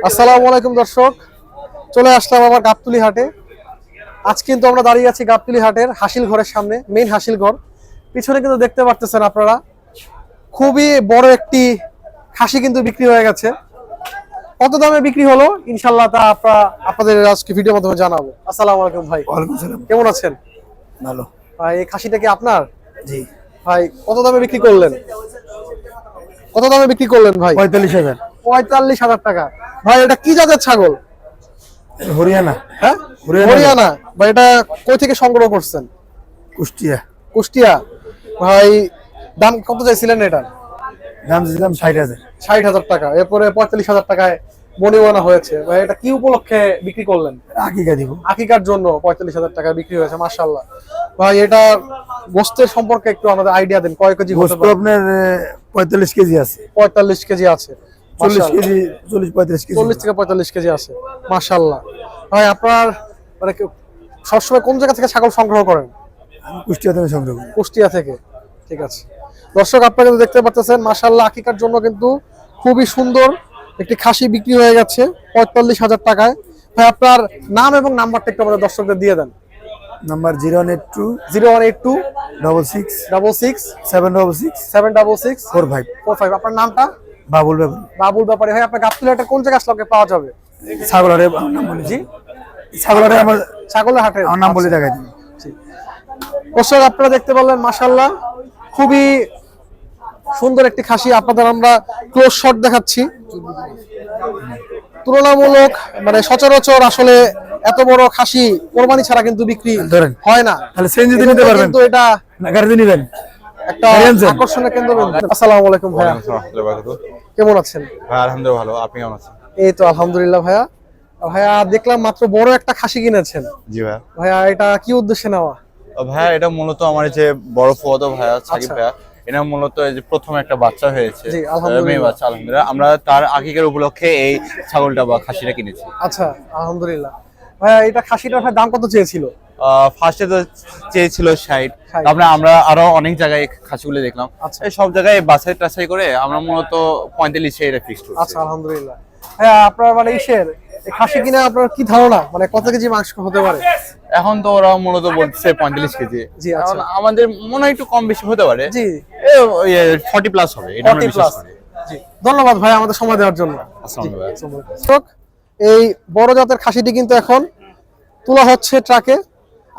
আসসালামু আলাইকুম দর্শক, চলে আসলাম আবার গাবতলী হাটে। আজ কিন্তু আমরা দাঁড়িয়ে আছি গাবতলী হাটের হাসিল ঘরের সামনে, মেইন হাসিল ঘর। পিছনে কিন্তু দেখতে পারতেছেন আপনারা, খুবই বড় একটি খাসি কিন্তু বিক্রি হয়ে গেছে। কত দামে বিক্রি হলো ইনশাআল্লাহ তা আপনাদের আজকে ভিডিওর মাধ্যমে জানাবো। আসসালামু আলাইকুম ভাই। ওয়ালাইকুম সালাম। কেমন আছেন? ভালো। ভাই এই খাসিটা কি আপনার? জি। ভাই কত দামে বিক্রি করলেন? কত দামে বিক্রি করলেন ভাই? 45,000। 45,000 টাকা। ভাই এটা কি জাতের ছাগল? হরিয়ানা। হ্যাঁ, হরিয়ানা। ভাই এটা কই থেকে সংগ্রহ করছেন? কুষ্টিয়া। কুষ্টিয়া। ভাই দাম কত চাইছিলেন এটার? দাম দিলাম 60,000। 60,000 টাকা। এরপরে 45,000 টাকায় বনিবনা হয়েছে। ভাই এটা কি উপলক্ষে বিক্রি করলেন? আকিকা দিব। আকিকার জন্য 45,000 টাকা বিক্রি হয়েছে, মাশাআল্লাহ। ভাই এটা গোশতের সম্পর্কে একটু আমাদের আইডিয়া দেন, কয় কেজি হতে গোশত পারে? আপনার 45 কেজি আছে। 45 কেজি আছে। 40 কেজি, 40-45 কেজি। 40 থেকে 45 কেজি আছে, মাশাআল্লাহ। ভাই আপনার মানে সবসময় কোন জায়গা থেকে ছাগল সংগ্রহ করেন? আমি কুষ্টিয়া থেকে সংগ্রহ করি। কুষ্টিয়া থেকে। ঠিক আছে দর্শক, আপনারা কিন্তু দেখতে পাচ্ছেন মাশাআল্লাহ, আকিকার জন্য কিন্তু খুবই সুন্দর একটি খাসি বিক্রি হয়ে গেছে 45,000 টাকায়। ভাই আপনার নাম এবং নাম্বারটা একটু আমাদের দর্শকদের দিয়ে দেন। নাম্বার 0182 0182 66 66 766 766 45। 45। আপনার নামটা? বাবুল ব্যাপারী। বাবুল ব্যাপারী। ভাই আপনার গাবতলী হাটের কোন জায়গায় আসলে পাওয়া যাবে? ছাগলারে আমার নাম বলে। জি, ছাগলারে আমার ছাগলের হাটে আমার নাম বলে দেখাই দিন। দর্শক আপনারা দেখতে পারলেন মাশাআল্লাহ, খুবই সুন্দর একটি খাসি। আপনাদের আমরা ক্লোজ শট দেখাচ্ছি। তুলনামূলক মানে সচরাচর আসলে এত বড় খাসি কোরবানি ছাড়া কিন্তু বিক্রি ধরেন। হয় না। তাহলে সিএনজি দিয়ে নিতে পারবেন। কিন্তু এটা না গাড়িতে নেবেন। একটা আকর্ষণের কেন্দ্র। আসসালামু আলাইকুম ভাইয়া, কেমন আছেন? ভাই আলহামদুলিল্লাহ ভালো, আপনি কেমন আছেন? এই তো আলহামদুলিল্লাহ ভাইয়া। ভাইয়া দেখলাম মাত্র বড় একটা খাসি কিনেছেন। জি ভাইয়া। ভাইয়া এটা কি উদ্দেশ্যে নেওয়া? ভাইয়া এটা মূলত আমার যে বড় ফুয়াতো ভাইয়া সাকিব আচ্ছা। ভাইয়া, এটা মূলত এই যে প্রথম একটা বাচ্চা হয়েছে, জি, আলহামদুলিল্লাহ। মেয়ে বাচ্চা আলহামদুলিল্লাহ। আমরা তার আকিকার উপলক্ষে এই ছাগলটা বা খাসিটা কিনেছি। আচ্ছা, আলহামদুলিল্লাহ। ভাইয়া এটা খাসিটার দাম কত চেয়েছিল? ফার্স্টে তো চেয়েছিল 60। 60। তারপরে আমরা আরো অনেক জায়গায় খাসিগুলো দেখলাম। আচ্ছা। এই সব জায়গায় বাছাই টাছাই করে আমরা মূলত 45 এটা ফিক্সড করছি। আচ্ছা, আলহামদুলিল্লাহ। ভাইয়া আপনার মানে এই খাসি কিনে আপনার কি ধারণা, মানে কত কেজি মাংস হতে পারে? এখন তো ওরা মূলত বলছে 45 কেজি। জি, আচ্ছা। এখন আমাদের মনে হয় একটু কম বেশি হতে পারে। জি, 40 প্লাস হবে, এটা আমরা 40 বিশ্বাস প্লাস। করি। জি, ধন্যবাদ ভাই আমাদের সময় দেওয়ার জন্য। আসসালামু আলাইকুম। দর্শক, এই বড় জাতের খাসিটি কিন্তু এখন তোলা হচ্ছে ট্রাকে।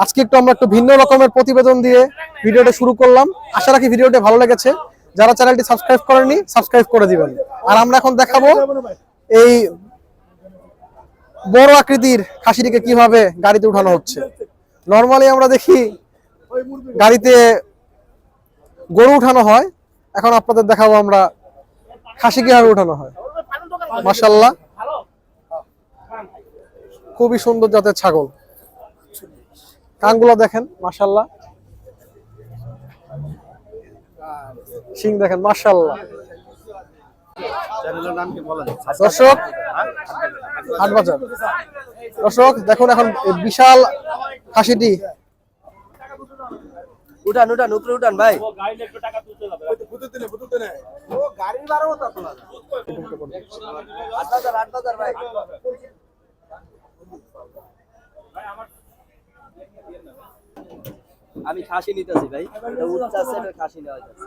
আজকে আমরা একটু ভিন্ন রকমের প্রতিবেদন দিয়ে ভিডিওটা শুরু করলাম। আশা রাখি ভিডিওটি ভালো লেগেছে। যারা চ্যানেলটি সাবস্ক্রাইব করেননি সাবস্ক্রাইব করে দিবেন। আর আমরা এখন দেখাবো এই বড় আকৃতির খাসিটিকে কিভাবে গাড়িতে উঠানো হচ্ছে। নরমালি আমরা দেখি গাড়িতে গরু উঠানো হয়, এখন আপনাদের দেখাবো আমরা খাসি কিভাবে উঠানো হয়। মাশাআল্লাহ, খুবই সুন্দর জাতের ছাগল। কানগুলো দেখেন মাশাআল্লাহ, শিং দেখেন মাশাআল্লাহ। দর্শক, হাটবাজার। দর্শক দেখুন এখন বিশাল খাসিটি। উঠান উপরে উঠান ভাই। আমি খাসি নিতেছি ভাই, এটা উঠছে আছে, এটা খাসি নেওয়া যাচ্ছে।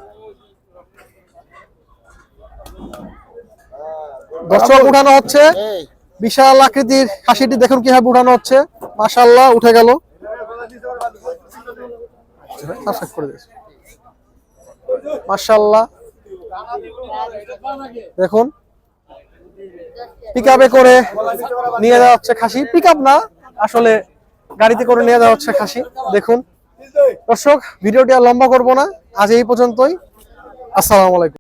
দর্শক উঠানো হচ্ছে বিশাল আকৃতির খাসিটি, দেখুন কিভাবে উঠানো হচ্ছে। মাশাআল্লাহ, উঠে গেল। মাশাআল্লাহ, দেখুন পিকআপে করে নিয়ে যাওয়া হচ্ছে খাসি। পিকআপ না, আসলে গাড়িতে করে নিয়ে যাওয়া হচ্ছে খাসি। দেখুন দর্শক, ভিডিওটি আর লম্বা করব না, আজ এই পর্যন্তই। আসসালামু আলাইকুম।